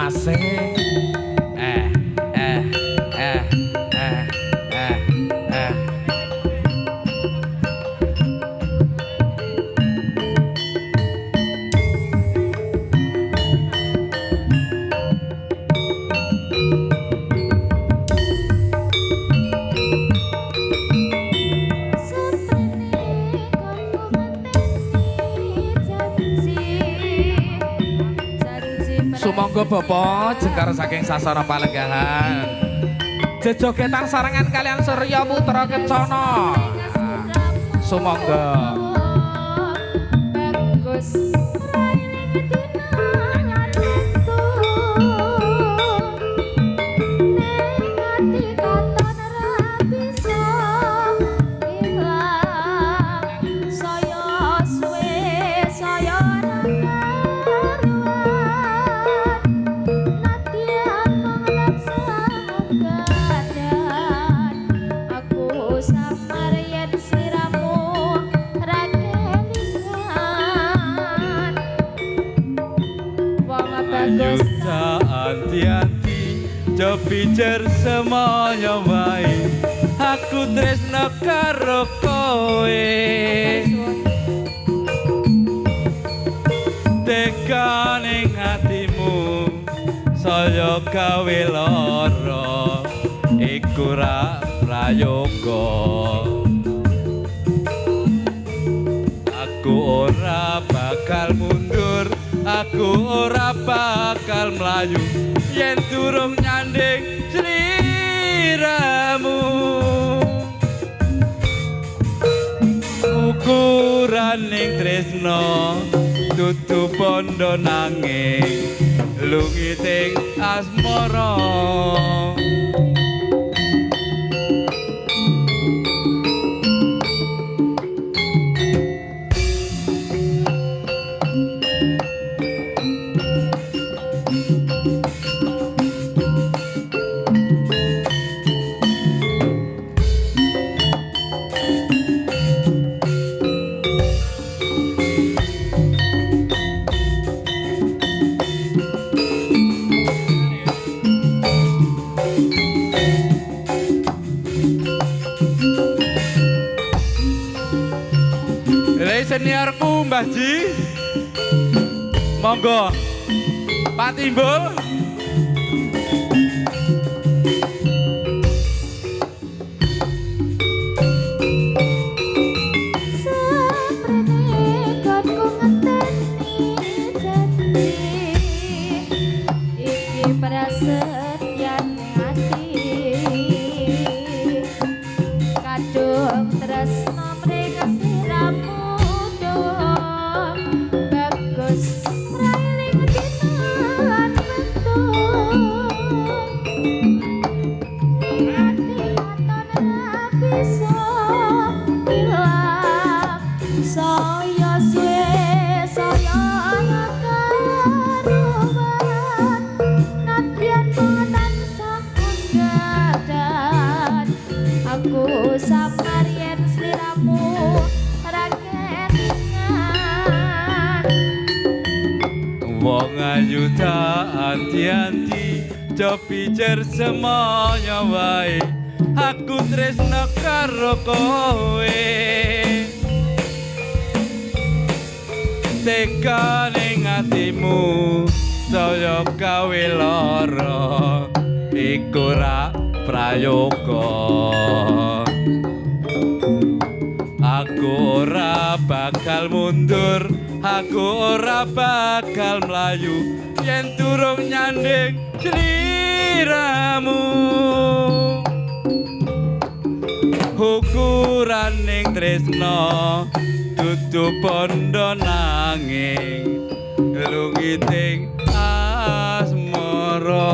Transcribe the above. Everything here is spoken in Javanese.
asik. Eh, eh, eh, eh, eh, eh. Sumangga Bapa jengkar saking sasana palenggahan. Jejogetan sarangan kalian Surya Putra Kencana. Sumangga. Bagus. Yuta anti-anti Jopijer semuanya wae Aku tresno karo kowe Tekaning hatimu saya gawe lara iku ra prayoga Aku ora bakal mundur Aku ora bakal melayu yen durung nyanding sliramu Ukuraning tresno dudu bondo nanging lungiting asmara seniorku Mbah Ji monggo Pak Timbul Wong ayu tak anti-anti Jopijer semuanya wae Aku tresno karo kowe Tekaning atimu saya gawe lara iku ra prayoga Aku ora bakal mundur Aku ora bakal melayu yen durung nyanding sliramu Ukuraning tresno dudu bondo nanging lungiting asmara